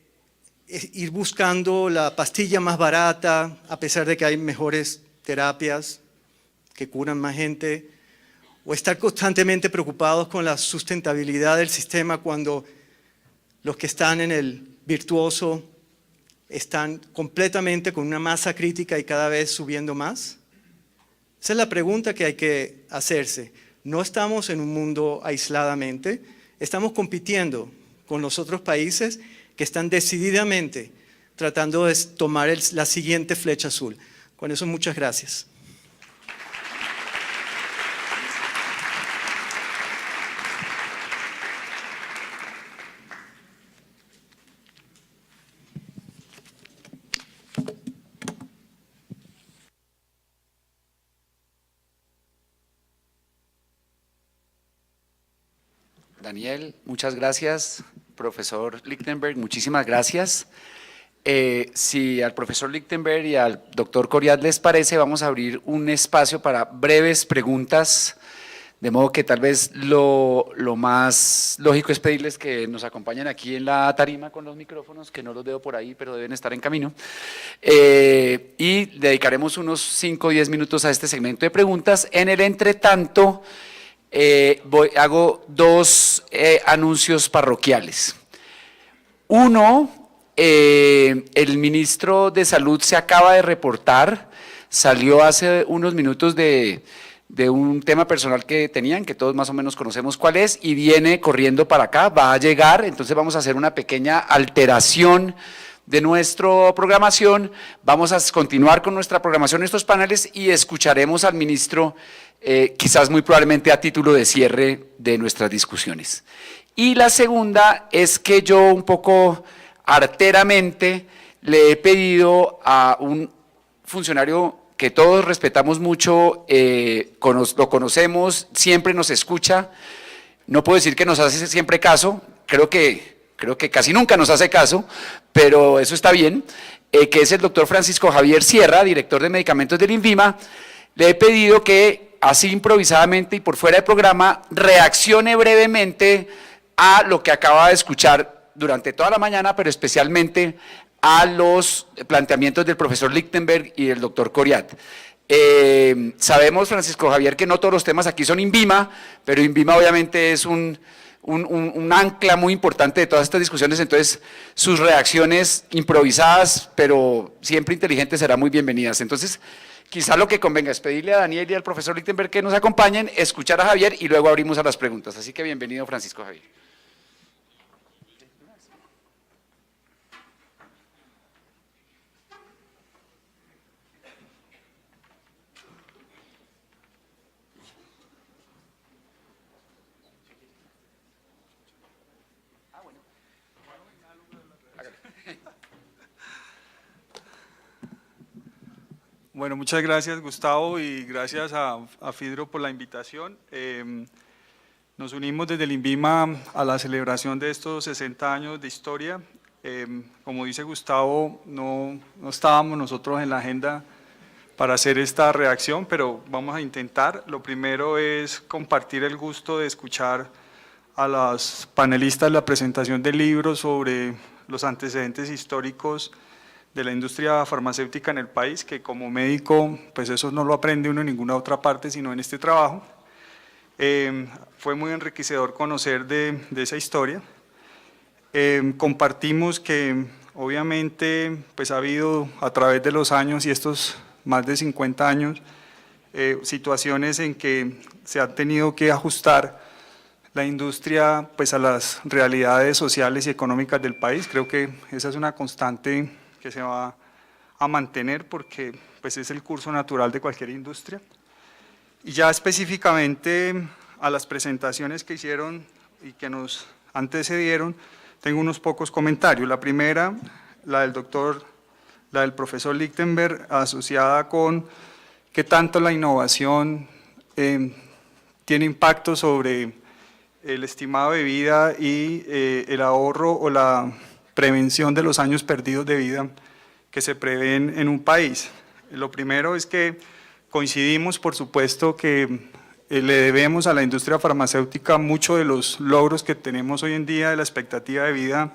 ir buscando la pastilla más barata, a pesar de que hay mejores terapias que curan más gente? ¿O estar constantemente preocupados con la sustentabilidad del sistema cuando los que están en el virtuoso están completamente con una masa crítica y cada vez subiendo más? Esa es la pregunta que hay que hacerse. No estamos en un mundo aisladamente, estamos compitiendo con los otros países que están decididamente tratando de tomar la siguiente flecha azul. Con eso, muchas gracias. Daniel, muchas gracias. Profesor Lichtenberg, muchísimas gracias. Si al profesor Lichtenberg y al doctor Coriat les parece, vamos a abrir un espacio para breves preguntas, de modo que tal vez lo más lógico es pedirles que nos acompañen aquí en la tarima con los micrófonos, que no los veo por ahí, pero deben estar en camino. Y dedicaremos unos 5 o 10 minutos a este segmento de preguntas. En el entretanto, hago 2 anuncios parroquiales. Uno, el ministro de Salud se acaba de reportar, salió hace unos minutos de un tema personal que tenían, que todos más o menos conocemos cuál es, y viene corriendo para acá, va a llegar, entonces vamos a hacer una pequeña alteración de nuestra programación, vamos a continuar con nuestra programación en estos paneles y escucharemos al ministro quizás muy probablemente a título de cierre de nuestras discusiones. Y la segunda es que yo un poco arteramente le he pedido a un funcionario que todos respetamos mucho, lo conocemos, siempre nos escucha, no puedo decir que nos hace siempre caso, creo que creo que casi nunca nos hace caso, pero eso está bien, que es el doctor Francisco Javier Sierra, director de medicamentos del INVIMA. Le he pedido que, así improvisadamente y por fuera del programa, reaccione brevemente a lo que acaba de escuchar durante toda la mañana, pero especialmente a los planteamientos del profesor Lichtenberg y del doctor Coriat. Sabemos, Francisco Javier, que no todos los temas aquí son INVIMA, pero INVIMA obviamente es un ancla muy importante de todas estas discusiones, entonces sus reacciones improvisadas, pero siempre inteligentes, serán muy bienvenidas. Entonces, quizá lo que convenga es pedirle a Daniel y al profesor Lichtenberg que nos acompañen, escuchar a Javier y luego abrimos a las preguntas. Así que bienvenido, Francisco Javier. Bueno, muchas gracias Gustavo y gracias a FIDRO por la invitación. Nos unimos desde el INVIMA a la celebración de estos 60 años de historia. Como dice Gustavo, no estábamos nosotros en la agenda para hacer esta reacción, pero vamos a intentar. Lo primero es compartir el gusto de escuchar a los panelistas de la presentación del libro sobre los antecedentes históricos de la industria farmacéutica en el país, que como médico, pues eso no lo aprende uno en ninguna otra parte, sino en este trabajo. Fue muy enriquecedor conocer de esa historia. Compartimos que obviamente pues ha habido a través de los años y estos más de 50 años, situaciones en que se ha tenido que ajustar la industria pues a las realidades sociales y económicas del país. Creo que esa es una constante que se va a mantener porque pues es el curso natural de cualquier industria. Y ya específicamente a las presentaciones que hicieron y que nos antecedieron, tengo unos pocos comentarios. La primera, la del profesor Lichtenberg, asociada con qué tanto la innovación tiene impacto sobre el estimado de vida y el ahorro o la prevención de los años perdidos de vida que se prevén en un país. Lo primero es que coincidimos, por supuesto, que le debemos a la industria farmacéutica mucho de los logros que tenemos hoy en día de la expectativa de vida,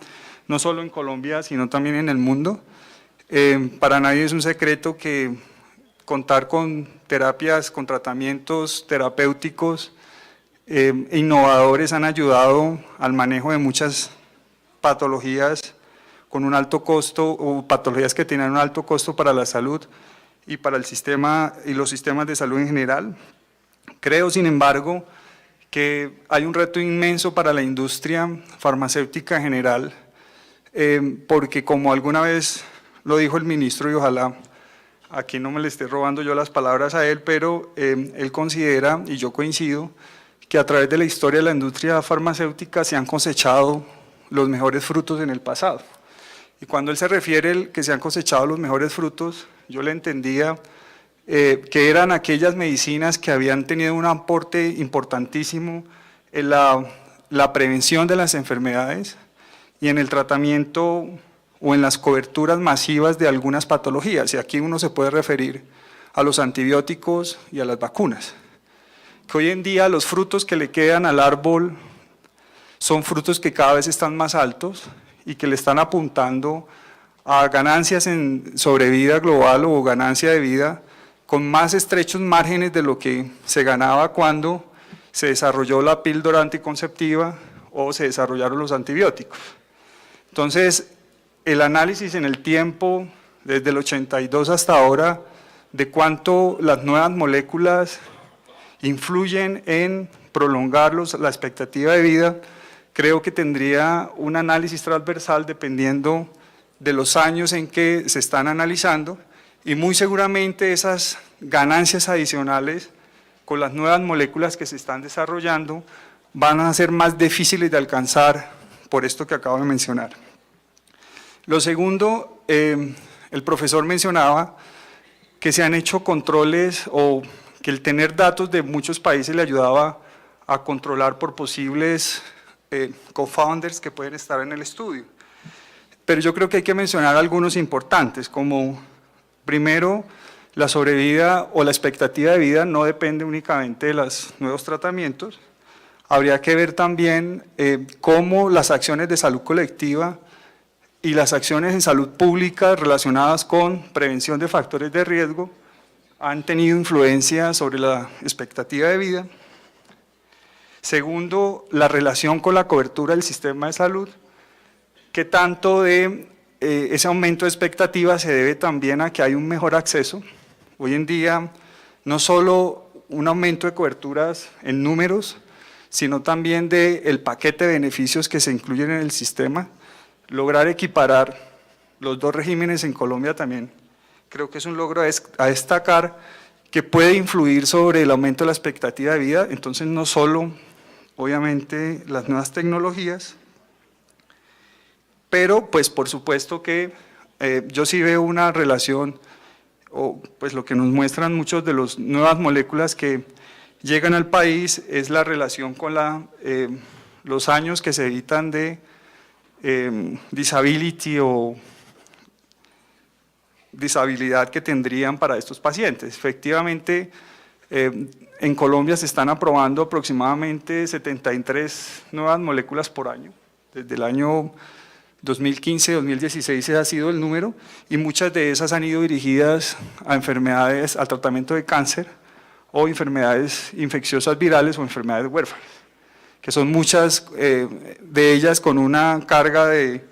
no solo en Colombia, sino también en el mundo. Para nadie es un secreto que contar con terapias, con tratamientos terapéuticos innovadores han ayudado al manejo de muchas patologías con un alto costo o patologías que tienen un alto costo para la salud y para el sistema y los sistemas de salud en general. Creo, sin embargo, que hay un reto inmenso para la industria farmacéutica en general, porque como alguna vez lo dijo el ministro, y ojalá aquí no me le esté robando yo las palabras a él, pero él considera, y yo coincido, que a través de la historia de la industria farmacéutica se han cosechado los mejores frutos en el pasado. Y cuando él se refiere que se han cosechado los mejores frutos, yo le entendía que eran aquellas medicinas que habían tenido un aporte importantísimo en la prevención de las enfermedades y en el tratamiento o en las coberturas masivas de algunas patologías. Y aquí uno se puede referir a los antibióticos y a las vacunas. Que hoy en día los frutos que le quedan al árbol son frutos que cada vez están más altos y que le están apuntando a ganancias en sobrevida global o ganancia de vida con más estrechos márgenes de lo que se ganaba cuando se desarrolló la píldora anticonceptiva o se desarrollaron los antibióticos. Entonces, el análisis en el tiempo, desde el 82 hasta ahora, de cuánto las nuevas moléculas influyen en prolongar la expectativa de vida, creo que tendría un análisis transversal dependiendo de los años en que se están analizando y muy seguramente esas ganancias adicionales con las nuevas moléculas que se están desarrollando van a ser más difíciles de alcanzar por esto que acabo de mencionar. Lo segundo, el profesor mencionaba que se han hecho controles o que el tener datos de muchos países le ayudaba a controlar por posibles co-founders que pueden estar en el estudio. Pero yo creo que hay que mencionar algunos importantes, como primero, la sobrevida o la expectativa de vida no depende únicamente de los nuevos tratamientos. Habría que ver también cómo las acciones de salud colectiva y las acciones en salud pública relacionadas con prevención de factores de riesgo han tenido influencia sobre la expectativa de vida. Segundo, la relación con la cobertura del sistema de salud, que tanto de ese aumento de expectativa se debe también a que hay un mejor acceso. Hoy en día, no solo un aumento de coberturas en números, sino también del paquete de beneficios que se incluyen en el sistema. Lograr equiparar los dos regímenes en Colombia también creo que es un logro a destacar, que puede influir sobre el aumento de la expectativa de vida. Entonces, no solo obviamente las nuevas tecnologías, pero pues por supuesto que yo sí veo una relación, o pues lo que nos muestran muchos de las nuevas moléculas que llegan al país es la relación con los años que se evitan de disability o disabilidad que tendrían para estos pacientes. Efectivamente, en Colombia se están aprobando aproximadamente 73 nuevas moléculas por año. Desde el año 2015-2016 ese ha sido el número, y muchas de esas han ido dirigidas a enfermedades, al tratamiento de cáncer o enfermedades infecciosas virales o enfermedades huérfanas, que son muchas de ellas con una carga de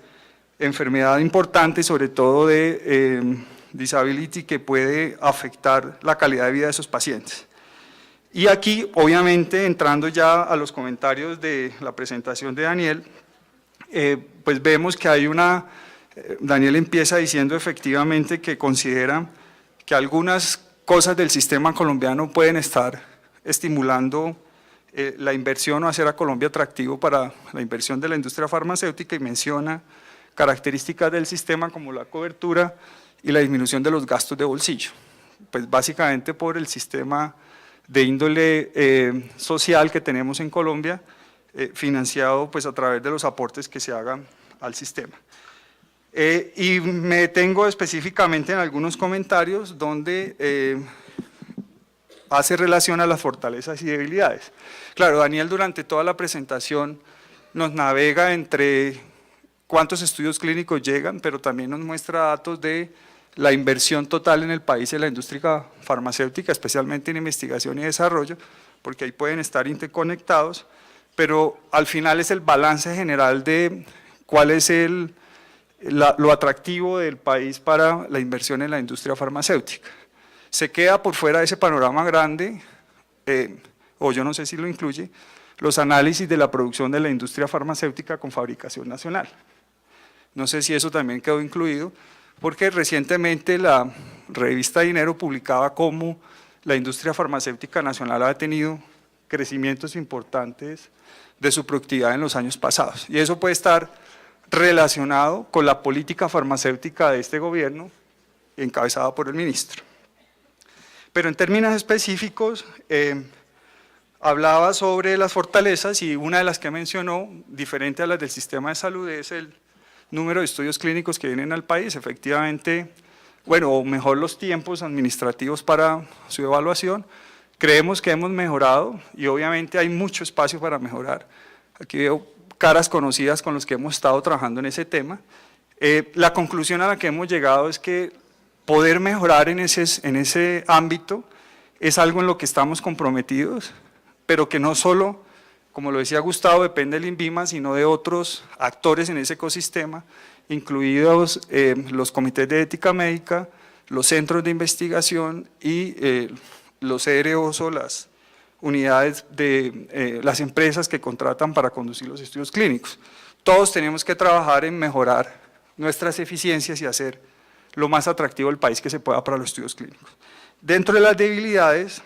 enfermedad importante, sobre todo de disability, que puede afectar la calidad de vida de esos pacientes. Y aquí, obviamente, entrando ya a los comentarios de la presentación de Daniel, pues vemos que hay Daniel empieza diciendo efectivamente que considera que algunas cosas del sistema colombiano pueden estar estimulando la inversión o hacer a Colombia atractivo para la inversión de la industria farmacéutica, y menciona características del sistema como la cobertura y la disminución de los gastos de bolsillo, pues básicamente por el sistema de índole social que tenemos en Colombia, financiado pues a través de los aportes que se hagan al sistema. Y me detengo específicamente en algunos comentarios donde hace relación a las fortalezas y debilidades. Claro, Daniel durante toda la presentación nos navega entre cuántos estudios clínicos llegan, pero también nos muestra datos de la inversión total en el país en la industria farmacéutica, especialmente en investigación y desarrollo, porque ahí pueden estar interconectados, pero al final es el balance general de cuál es lo atractivo del país para la inversión en la industria farmacéutica. Se queda por fuera de ese panorama grande, o yo no sé si lo incluye, los análisis de la producción de la industria farmacéutica con fabricación nacional. No sé si eso también quedó incluido, porque recientemente la revista Dinero publicaba cómo la industria farmacéutica nacional ha tenido crecimientos importantes de su productividad en los años pasados, y eso puede estar relacionado con la política farmacéutica de este gobierno, encabezada por el ministro. Pero en términos específicos, hablaba sobre las fortalezas, y una de las que mencionó, diferente a las del sistema de salud, es el número de estudios clínicos que vienen al país. Efectivamente, bueno, o mejor los tiempos administrativos para su evaluación. Creemos que hemos mejorado, y obviamente hay mucho espacio para mejorar. Aquí veo caras conocidas con los que hemos estado trabajando en ese tema. La conclusión a la que hemos llegado es que poder mejorar en ese ámbito es algo en lo que estamos comprometidos, pero que no solo, como lo decía Gustavo, depende del INVIMA, sino de otros actores en ese ecosistema, incluidos los comités de ética médica, los centros de investigación y los CROs o las unidades de las empresas que contratan para conducir los estudios clínicos. Todos tenemos que trabajar en mejorar nuestras eficiencias y hacer lo más atractivo el país que se pueda para los estudios clínicos. Dentro de las debilidades,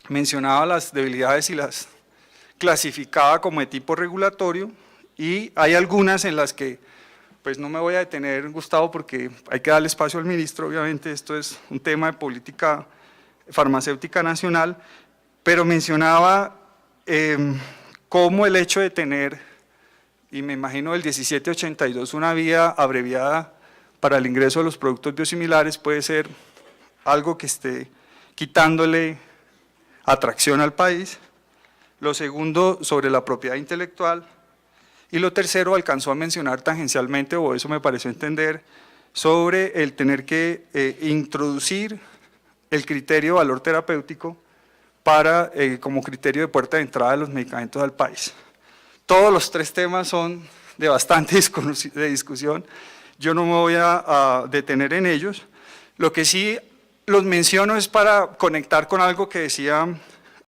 mencionaba las debilidades y las clasificaba como de tipo regulatorio, y hay algunas en las que pues no me voy a detener, Gustavo, porque hay que darle espacio al ministro. Obviamente esto es un tema de política farmacéutica nacional, pero mencionaba cómo el hecho de tener y me imagino el 1782, una vía abreviada para el ingreso de los productos biosimilares, puede ser algo que esté quitándole atracción al país. Lo segundo, sobre la propiedad intelectual. Y lo tercero, alcanzó a mencionar tangencialmente, o eso me pareció entender, sobre el tener que introducir el criterio de valor terapéutico para, como criterio de puerta de entrada de los medicamentos al país. Todos los tres temas son de bastante discusión, yo no me voy a detener en ellos. Lo que sí los menciono es para conectar con algo que decía